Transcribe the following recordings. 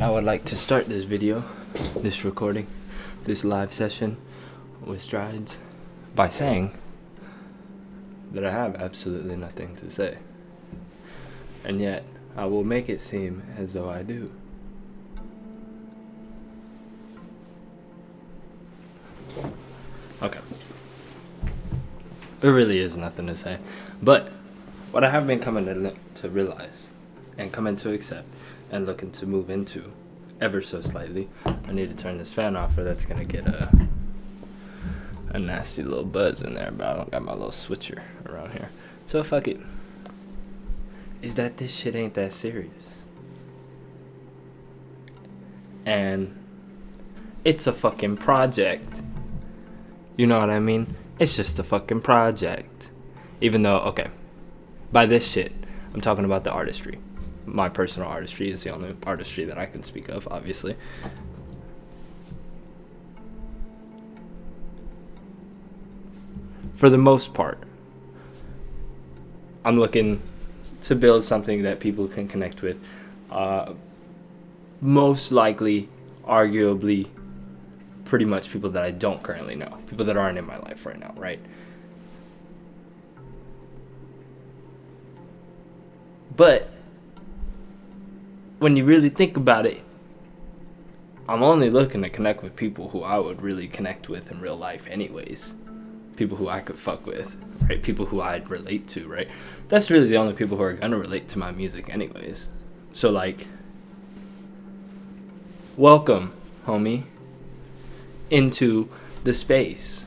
I would like to start this video, this recording, this live session with Strides by saying that I have absolutely nothing to say. And yet, I will make it seem as though I do. Okay. There really is nothing to say. But what I have been coming to realize and coming to accept and looking to move into ever so slightly. I need to turn this fan off or that's going to get a nasty little buzz in there, but I don't got my little switcher around here. So fuck it. Is that this shit ain't that serious. And it's a fucking project. You know what I mean? It's just a fucking project. Even though, okay, by this shit, I'm talking about the artistry. My personal artistry is the only artistry that I can speak of, obviously. For the most part, I'm looking to build something that people can connect with. Most likely, arguably, pretty much people that I don't currently know. People that aren't in my life right now, right? But when you really think about it, I'm only looking to connect with people who I would really connect with in real life anyways. People who I could fuck with, right? People who I'd relate to, right? That's really the only people who are gonna relate to my music anyways. So like, welcome, homie, into the space,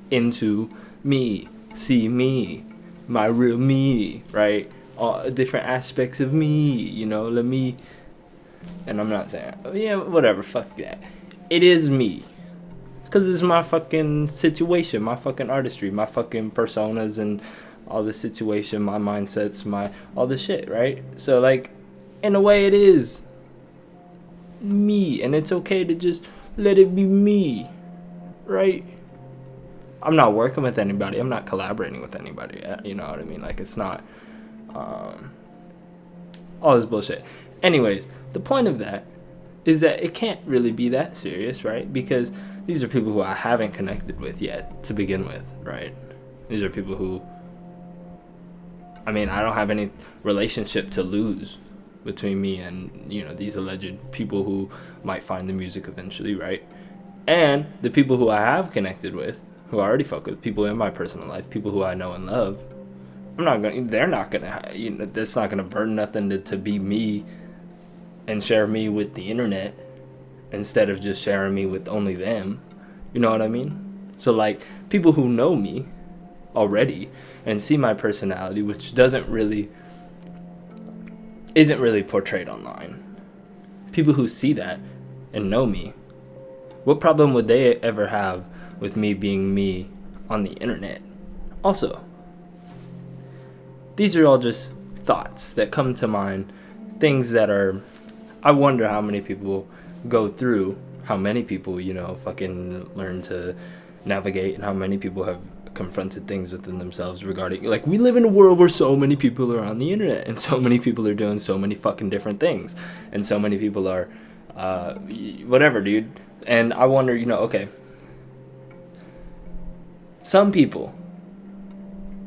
into me, see me, my real me, right? All different aspects of me, you know, let me, and I'm not saying, yeah, whatever, fuck that. It is me. Because it's my fucking situation, my fucking artistry, my fucking personas and all the situation, my mindsets, all the shit, right? So, like, in a way it is me. And it's okay to just let it be me, right? I'm not working with anybody. I'm not collaborating with anybody. You know what I mean? Like, it's not all this bullshit. Anyways, the point of that is that it can't really be that serious, right? Because these are people who I haven't connected with yet to begin with, right? These are people who, I mean, I don't have any relationship to lose between me and, you know, these alleged people who might find the music eventually, right? And the people who I have connected with, who I already fuck with, people in my personal life, people who I know and love, they're not gonna, you know, that's not gonna burn nothing to be me and share me with the internet instead of just sharing me with only them. You know what I mean? So like, people who know me already and see my personality, which isn't really portrayed online. People who see that and know me, what problem would they ever have with me being me on the internet? Also, these are all just thoughts that come to mind, things that are, I wonder how many people go through, how many people, you know, fucking learn to navigate, and how many people have confronted things within themselves regarding, like, we live in a world where so many people are on the internet, and so many people are doing so many fucking different things, and so many people are, whatever, dude. And I wonder, you know, okay, some people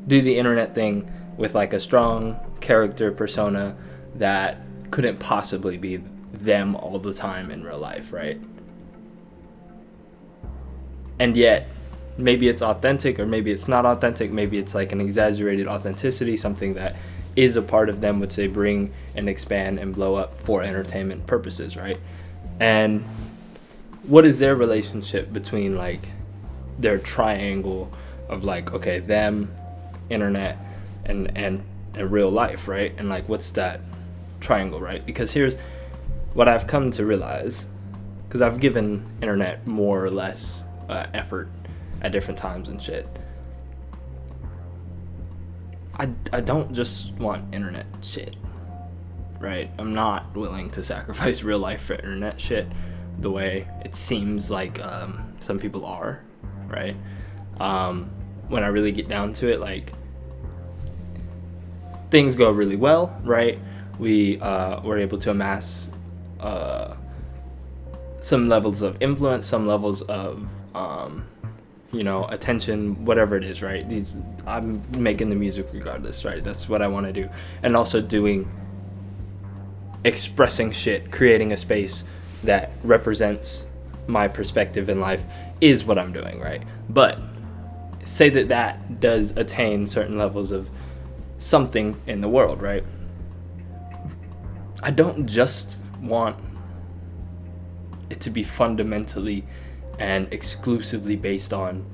do the internet thing with like a strong character persona that couldn't possibly be them all the time in real life, right? And yet, maybe it's authentic or maybe it's not authentic. Maybe it's like an exaggerated authenticity, something that is a part of them which they bring and expand and blow up for entertainment purposes, right? And what is their relationship between like their triangle of like, okay, them, internet, and real life, right? And like, what's that triangle, right? Because here's what I've come to realize, because I've given internet more or less effort at different times and shit. I don't just want internet shit, right? I'm not willing to sacrifice real life for internet shit the way it seems like some people are, right? When I really get down to it, like, things go really well, right? We were able to amass some levels of influence, some levels of attention, whatever it is, right? I'm making the music regardless, right? That's what I want to do. And also expressing shit, creating a space that represents my perspective in life is what I'm doing, right? But say that does attain certain levels of something in the world, right? I don't just want it to be fundamentally and exclusively based on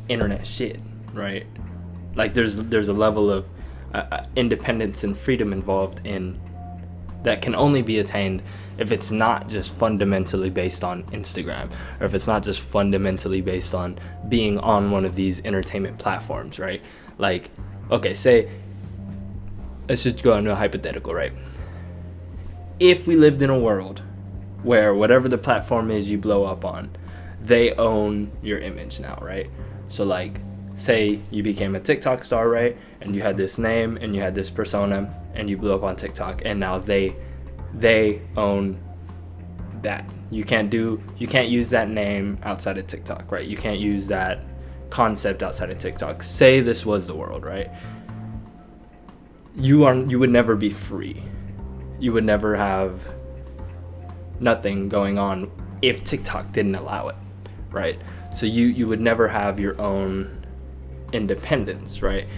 internet shit, right? Like there's a level of independence and freedom involved in that can only be attained if it's not just fundamentally based on Instagram, or if it's not just fundamentally based on being on one of these entertainment platforms, right? Like, okay, let's just go into a hypothetical, right? If we lived in a world where whatever the platform is you blow up on, they own your image now, right? So like, say you became a TikTok star, right? And you had this name and you had this persona and you blew up on TikTok, and now they own that. You can't use that name outside of TikTok, right? You can't use that concept outside of TikTok. Say this was the world, right? You would never be free. You would never have nothing going on if TikTok didn't allow it, right? So you would never have your own independence, right?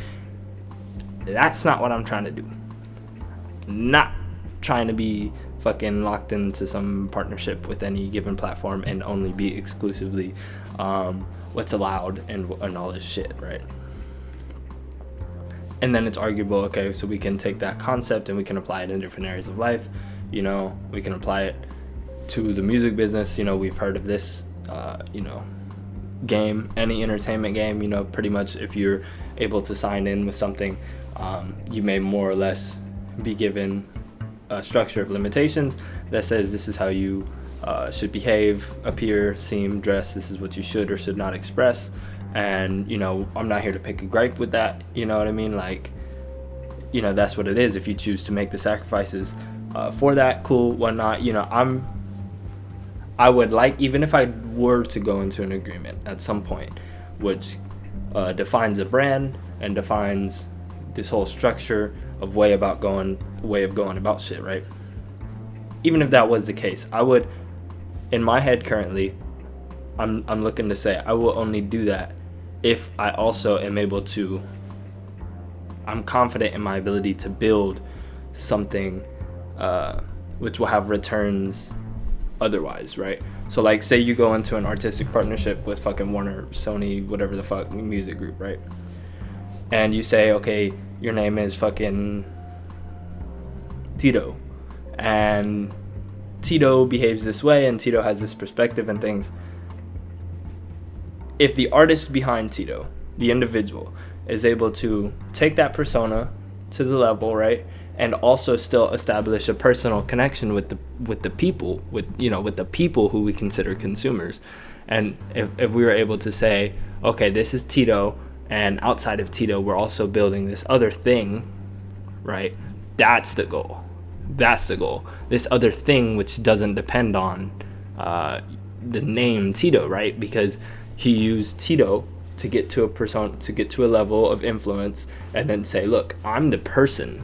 That's not what I'm trying to do. Not trying to be fucking locked into some partnership with any given platform and only be exclusively what's allowed and all this shit, right? And then it's arguable, okay, so we can take that concept and we can apply it in different areas of life. We can apply it to the music business. We've heard of this, game, any entertainment game, pretty much if you're able to sign in with something, you may more or less be given a structure of limitations that says this is how you should behave, appear, seem, dress. This is what you should or should not express. And, I'm not here to pick a gripe with that. You know what I mean? Like, that's what it is. If you choose to make the sacrifices for that, cool, whatnot. I would like, even if I were to go into an agreement at some point, which defines a brand and defines this whole structure of way of going about shit, right? Even if that was the case, I would, in my head currently, I'm looking to say I will only do that if I also am able to, I'm confident in my ability to build something which will have returns otherwise, right? So like, say you go into an artistic partnership with fucking Warner, Sony, whatever the fuck music group, right? And you say, okay, your name is fucking Tito, and Tito behaves this way, and Tito has this perspective and things. If the artist behind Tito, the individual, is able to take that persona to the level, right, and also still establish a personal connection with the people, with the people who we consider consumers, and if we were able to say, okay, this is Tito, and outside of Tito, we're also building this other thing, right? That's the goal. This other thing, which doesn't depend on the name Tito, right? Because he used Tito to get to a level of influence, and then say, look, I'm the person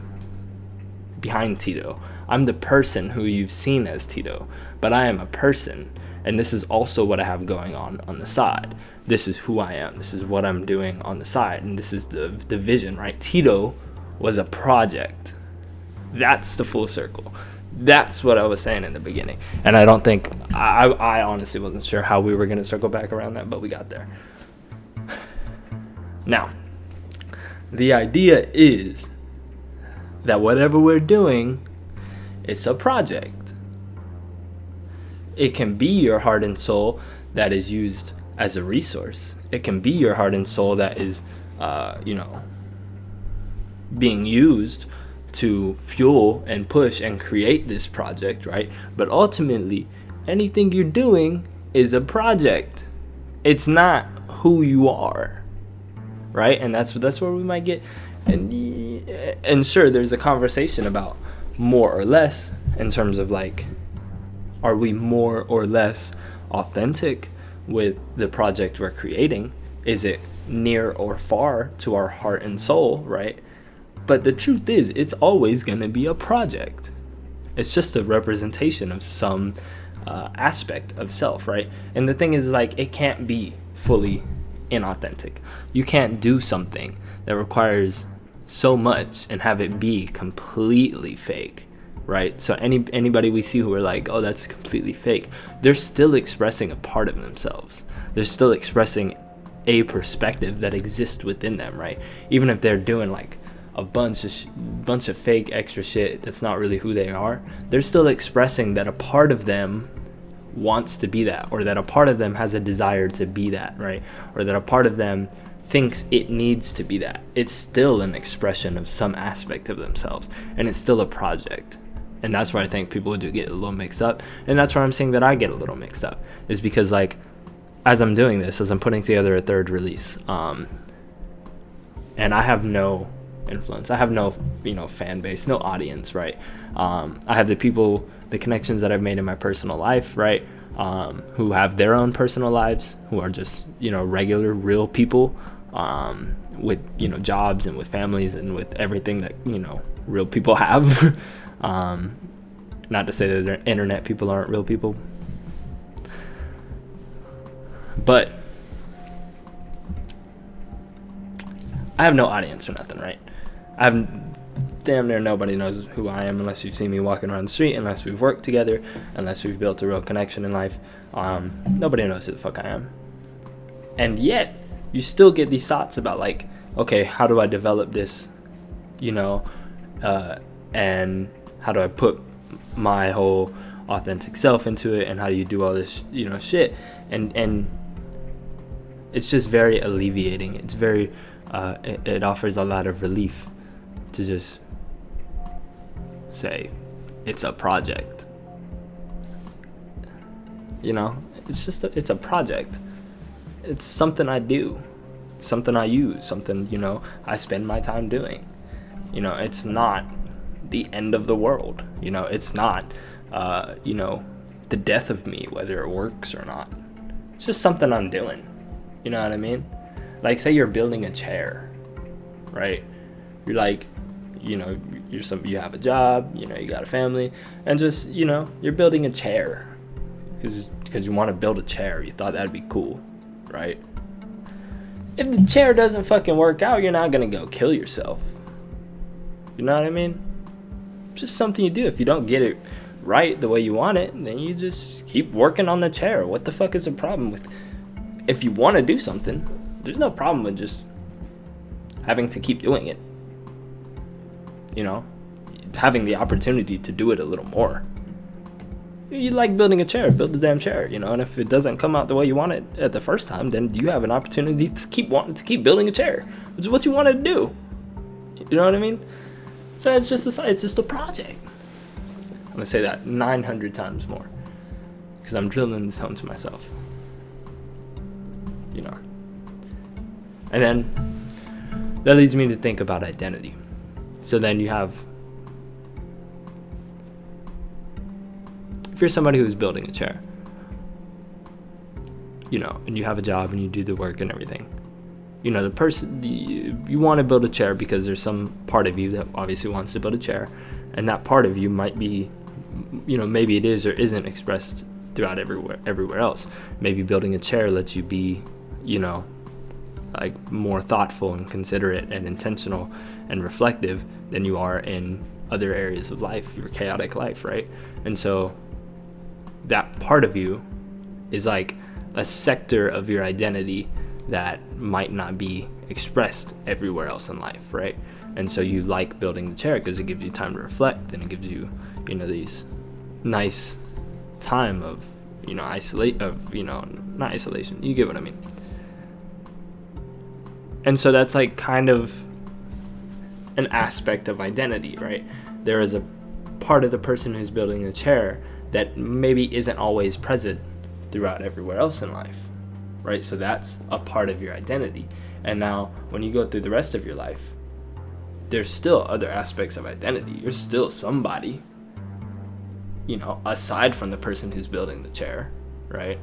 behind Tito. I'm the person who you've seen as Tito, but I am a person, and this is also what I have going on the side. This is who I am. This is what I'm doing on the side, and this is the vision, right? Tito was a project. That's the full circle. That's what I was saying in the beginning, and I don't think I honestly wasn't sure how we were going to circle back around that, but we got there. Now, the idea is that whatever we're doing, it's a project. It can be your heart and soul that is used as a resource. It can be your heart and soul that is, being used to fuel and push and create this project, right? But ultimately, anything you're doing is a project. It's not who you are, right? And that's where we might get. And sure, there's a conversation about more or less in terms of like Are we more or less authentic with the project we're creating? Is it near or far to our heart and soul, right? But the truth is, it's always going to be a project. It's just a representation of some aspect of self, right? And the thing is, like, it can't be fully inauthentic. You can't do something that requires so much and have it be completely fake, right? So anybody we see who are like, oh, that's completely fake, they're still expressing a part of themselves. They're still expressing a perspective that exists within them, right? Even if they're doing like a bunch of fake extra shit that's not really who they are, they're still expressing that a part of them wants to be that, or that a part of them has a desire to be that, right? Or that a part of them thinks it needs to be that. It's still an expression of some aspect of themselves, and it's still a project. And that's where I think people do get a little mixed up, and that's where I'm saying that I get a little mixed up, is because, like, as I'm doing this, as I'm putting together a third release, and I have no influence, I have no fan base, no audience, right? I have the people, the connections that I've made in my personal life, right, who have their own personal lives, who are just regular real people, with jobs and with families and with everything that real people have. Not to say that the internet people aren't real people, but I have no audience or nothing, right? I have damn near nobody knows who I am unless you've seen me walking around the street, unless we've worked together, unless we've built a real connection in life. Nobody knows who the fuck I am. And yet, you still get these thoughts about, like, okay, how do I develop this, and how do I put my whole authentic self into it, and how do you do all this, shit? And it's just very alleviating. It's very, it offers a lot of relief to just say it's a project. It's a project. It's something I do, something I use, something I spend my time doing. It's not the end of the world. It's not the death of me, whether it works or not. It's just something I'm doing. You know what I mean? Like, say you're building a chair, right? You're like, you have a job, you got a family, and just, you're building a chair because you want to build a chair. You thought that'd be cool, right? If the chair doesn't fucking work out, you're not going to go kill yourself. You know what I mean? It's just something you do. If you don't get it right the way you want it, then you just keep working on the chair. What the fuck is the problem with, if you want to do something, there's no problem with just having to keep doing it. Having the opportunity to do it a little more. You like building a chair, build the damn chair, and if it doesn't come out the way you want it at the first time, then you have an opportunity to keep building a chair, which is what you wanted to do. You know what I mean? So it's just a project. I'm gonna say that 900 times more, because I'm drilling this home to myself. And then that leads me to think about identity. So then you have, if you're somebody who's building a chair, and you have a job and you do the work and everything, the person, you want to build a chair because there's some part of you that obviously wants to build a chair, and that part of you might be, maybe it is or isn't expressed throughout everywhere else. Maybe building a chair lets you be, like, more thoughtful and considerate and intentional and reflective than you are in other areas of life, your chaotic life, right? And so that part of you is like a sector of your identity that might not be expressed everywhere else in life, right? And so you like building the chair because it gives you time to reflect, and it gives you, these nice time of, not isolation, you get what I mean. And so that's like kind of an aspect of identity, right? There is a part of the person who's building the chair that maybe isn't always present throughout everywhere else in life, right? So that's a part of your identity. And now when you go through the rest of your life, there's still other aspects of identity. You're still somebody. aside from the person who's building the chair, right?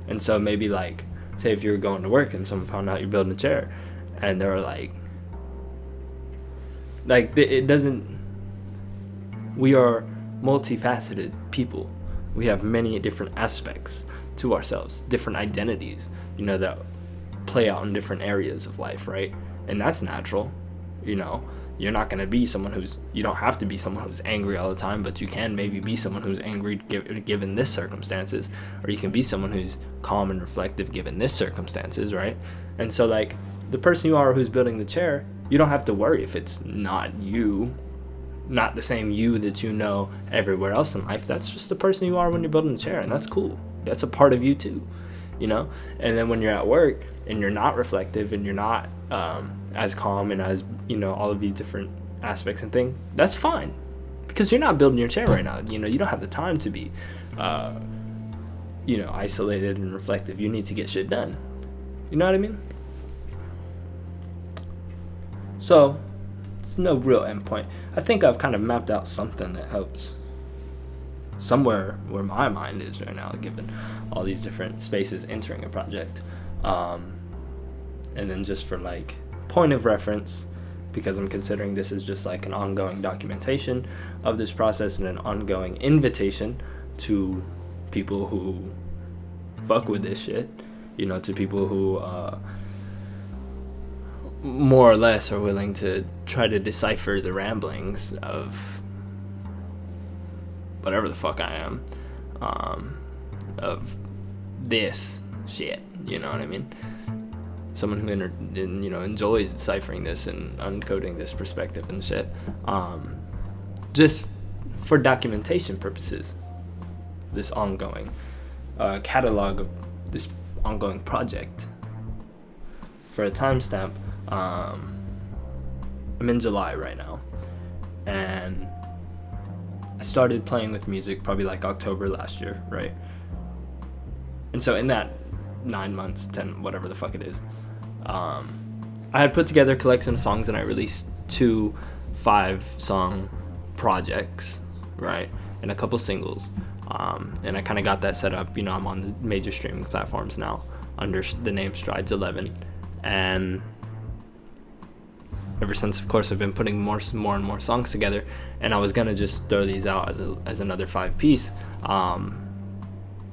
And so maybe like, say if you're going to work and someone found out you're building a chair, and they're like it doesn't. We are multifaceted people. We have many different aspects to ourselves, different identities, that play out in different areas of life, right? And that's natural. You're not going to be you don't have to be someone who's angry all the time, but you can maybe be someone who's angry given this circumstances, or you can be someone who's calm and reflective given this circumstances, right? And so like the person you are who's building the chair, you don't have to worry if it's not you, not the same you that everywhere else in life. That's just the person you are when you're building the chair, and that's cool. That's a part of you too, And then when you're at work and you're not reflective and you're not as calm and as all of these different aspects and things, that's fine, because you're not building your chair right now. You don't have the time to be isolated and reflective. You need to get shit done. You know what I mean? So it's no real endpoint. I think I've kind of mapped out something that helps somewhere where my mind is right now, given all these different spaces entering a project. And then just for like point of reference, because I'm considering this is just like an ongoing documentation of this process and an ongoing invitation to people who fuck with this shit, to people who more or less are willing to try to decipher the ramblings of whatever the fuck I am, of this shit, you know what I mean? Someone who enjoys deciphering this and uncoding this perspective and shit, just for documentation purposes, this ongoing catalog of this ongoing project. For a timestamp, I'm in July right now, and I started playing with music probably like October last year, right? And so in that 9 months, 10, whatever the fuck it is, I had put together a collection of songs, and I released 2 5-song projects, right? And a couple singles. And I kind of got that set up. I'm on the major streaming platforms now under the name Strides 11. And ever since, of course, I've been putting more and more songs together, and I was gonna just throw these out as another 5-piece.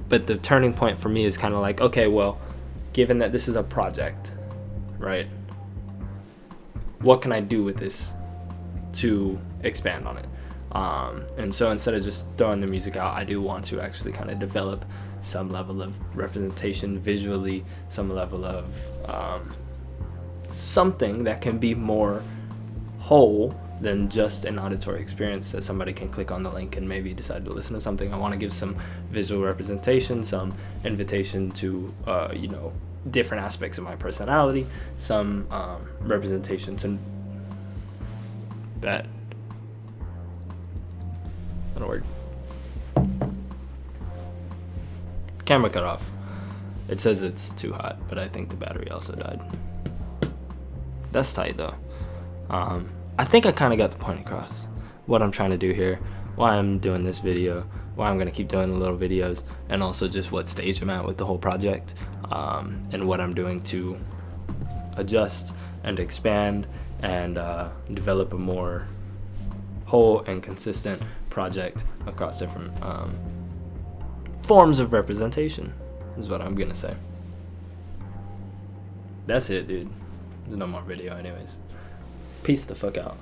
But the turning point for me is kind of like, okay, well, given that this is a project, right? What can I do with this to expand on it? And so instead of just throwing the music out, I do want to actually kind of develop some level of representation visually, some level of something that can be more whole than just an auditory experience that somebody can click on the link and maybe decide to listen to something. I want to give some visual representation, some invitation to different aspects of my personality, some representation to that. That'll work. Camera cut off. It says it's too hot, but I think the battery also died. That's tight though. I think I kind of got the point across. What I'm trying to do here, why I'm doing this video, why I'm going to keep doing the little videos, and also just what stage I'm at with the whole project, and what I'm doing to adjust and expand and develop a more whole and consistent project across different forms of representation, is what I'm going to say. That's it, dude. There's no more video anyways. Peace the fuck out.